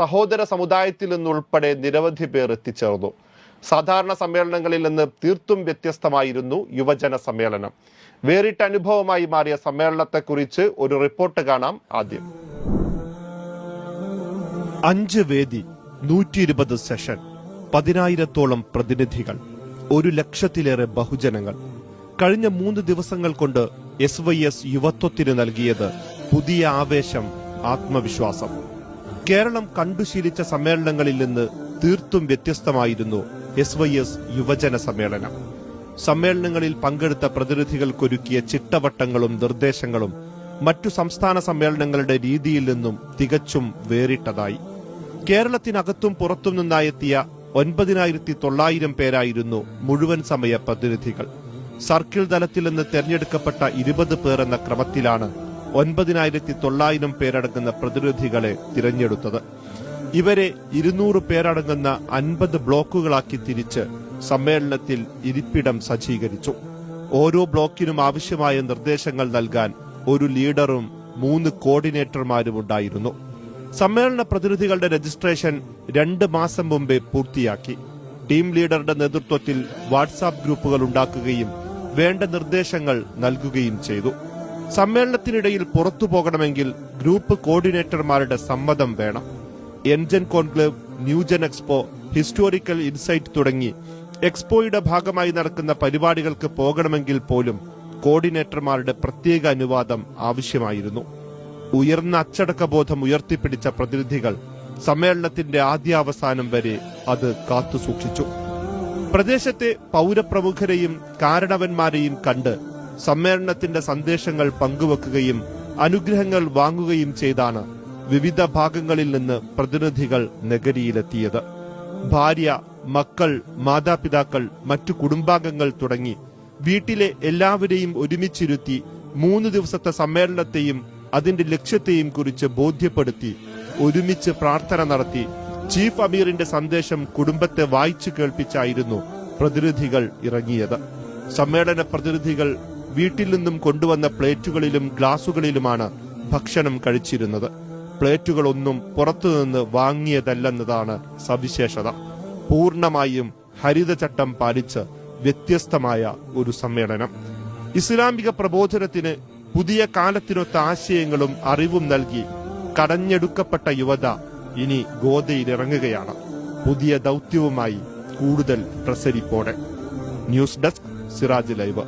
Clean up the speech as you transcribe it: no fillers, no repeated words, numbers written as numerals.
സഹോദര സമുദായത്തിൽ നിന്നുൾപ്പെടെ നിരവധി പേർ എത്തിച്ചേർന്നു. സാധാരണ സമ്മേളനങ്ങളിൽ നിന്ന് തീർത്തും വ്യത്യസ്തമായിരുന്നു യുവജന സമ്മേളനം. വേറിട്ട അനുഭവമായി മാറിയ സമ്മേളനത്തെക്കുറിച്ച് ഒരു റിപ്പോർട്ട് കാണാം. ആദ്യം 5 വേദി, 120 സെഷൻ, 10,000-ഓളം പ്രതിനിധികൾ, 1,00,000-ലേറെ ബഹുജനങ്ങൾ. കഴിഞ്ഞ 3 ദിവസങ്ങൾ കൊണ്ട് SYS യുവത്വത്തിന് നൽകിയത് പുതിയ ആവേശം, ആത്മവിശ്വാസം. കേരളം കണ്ടുശീലിച്ച സമ്മേളനങ്ങളിൽ നിന്ന് തീർത്തും വ്യത്യസ്തമായിരുന്നു SYS യുവജന സമ്മേളനം. സമ്മേളനങ്ങളിൽ പങ്കെടുത്ത പ്രതിനിധികൾക്കൊരുക്കിയ ചിട്ടവട്ടങ്ങളും നിർദ്ദേശങ്ങളും മറ്റു സംസ്ഥാന സമ്മേളനങ്ങളുടെ രീതിയിൽ നിന്നും തികച്ചും വേറിട്ടതായി. കേരളത്തിനകത്തും പുറത്തും നിന്നായെത്തിയ 9,900 പേരായിരുന്നു മുഴുവൻ സമയ പ്രതിനിധികൾ. സർക്കിൾ തലത്തിൽ നിന്ന് തെരഞ്ഞെടുക്കപ്പെട്ട 20 പേർ എന്ന ക്രമത്തിലാണ് 9,900 പേരടങ്ങുന്ന പ്രതിനിധികളെ തിരഞ്ഞെടുത്തത്. ഇവരെ 200 പേരടങ്ങുന്ന 50 ബ്ലോക്കുകളാക്കി തിരിച്ച് സമ്മേളനത്തിൽ ഇരിപ്പിടം സജ്ജീകരിച്ചു. ഓരോ ബ്ലോക്കിനും ആവശ്യമായ നിർദ്ദേശങ്ങൾ നൽകാൻ ഒരു ലീഡറും 3 കോർഡിനേറ്റർമാരും ഉണ്ടായിരുന്നു. സമ്മേളന പ്രതിനിധികളുടെ രജിസ്ട്രേഷൻ 2 മാസം മുമ്പേ പൂർത്തിയാക്കി. ടീം ലീഡറുടെ നേതൃത്വത്തിൽ വാട്സാപ്പ് ഗ്രൂപ്പുകൾ ഉണ്ടാക്കുകയും വേണ്ട നിർദ്ദേശങ്ങൾ നൽകുകയും ചെയ്തു. സമ്മേളനത്തിനിടയിൽ പുറത്തു പോകണമെങ്കിൽ ഗ്രൂപ്പ് കോർഡിനേറ്റർമാരുടെ സമ്മതം വേണം. എൻജൻ conclave, new gen expo, historical insight തുടങ്ങി എക്സ്പോയുടെ ഭാഗമായി നടക്കുന്ന പരിപാടികൾക്ക് പോകണമെങ്കിൽ പോലും കോർഡിനേറ്റർമാരുടെ പ്രത്യേക അനുവാദം ആവശ്യമായിരുന്നു. ഉയർന്ന അച്ചടക്കബോധം ഉയർത്തിപ്പിടിച്ച പ്രതിനിധികൾ സമ്മേളനത്തിന്റെ ആദ്യാവസാനം വരെ അത് കാത്തുസൂക്ഷിച്ചു. പ്രദേശത്തെ പൗരപ്രമുഖരെയും കാരണവന്മാരെയും കണ്ട് സമ്മേളനത്തിന്റെ സന്ദേശങ്ങൾ പങ്കുവെക്കുകയും അനുഗ്രഹങ്ങൾ വാങ്ങുകയും ചെയ്താണ് വിവിധ ഭാഗങ്ങളിൽ നിന്ന് പ്രതിനിധികൾ നഗരിയിലെത്തിയത്. ഭാര്യ, മക്കൾ, മാതാപിതാക്കൾ, മറ്റു കുടുംബാംഗങ്ങൾ തുടങ്ങി വീട്ടിലെ എല്ലാവരെയും ഒരുമിച്ചിരുത്തി 3 ദിവസത്തെ സമ്മേളനത്തെയും അതിന്റെ ലക്ഷ്യത്തെയും കുറിച്ച് ബോധ്യപ്പെടുത്തി ഒരുമിച്ച് പ്രാർത്ഥന നടത്തി ചീഫ് അമീറിന്റെ സന്ദേശം കുടുംബത്തെ വായിച്ചു കേൾപ്പിച്ചായിരുന്നു പ്രതിനിധികൾ ഇറങ്ങിയത്. സമ്മേളന പ്രതിനിധികൾ വീട്ടിൽ നിന്നും കൊണ്ടുവന്ന പ്ലേറ്റുകളിലും ഗ്ലാസുകളിലുമാണ് ഭക്ഷണം കഴിച്ചിരുന്നത്. പ്ലേറ്റുകളൊന്നും പുറത്തുനിന്ന് വാങ്ങിയതല്ലെന്നതാണ് സവിശേഷത. പൂർണ്ണമായും ഹരിതചട്ടം പാലിച്ച് വ്യത്യസ്തമായ ഒരു സമ്മേളനം. ഇസ്ലാമിക പ്രബോധനത്തിന് പുതിയ കാലത്തിനൊത്ത ആശയങ്ങളും അറിവും നൽകി കടഞ്ഞെടുക്കപ്പെട്ട യുവത ഇനി ഗോദയിലിറങ്ങുകയാണ്. പുതിയ ദൗത്യവുമായി കൂടുതൽ പ്രസരിപ്പോടെ. News desk, Siraj live.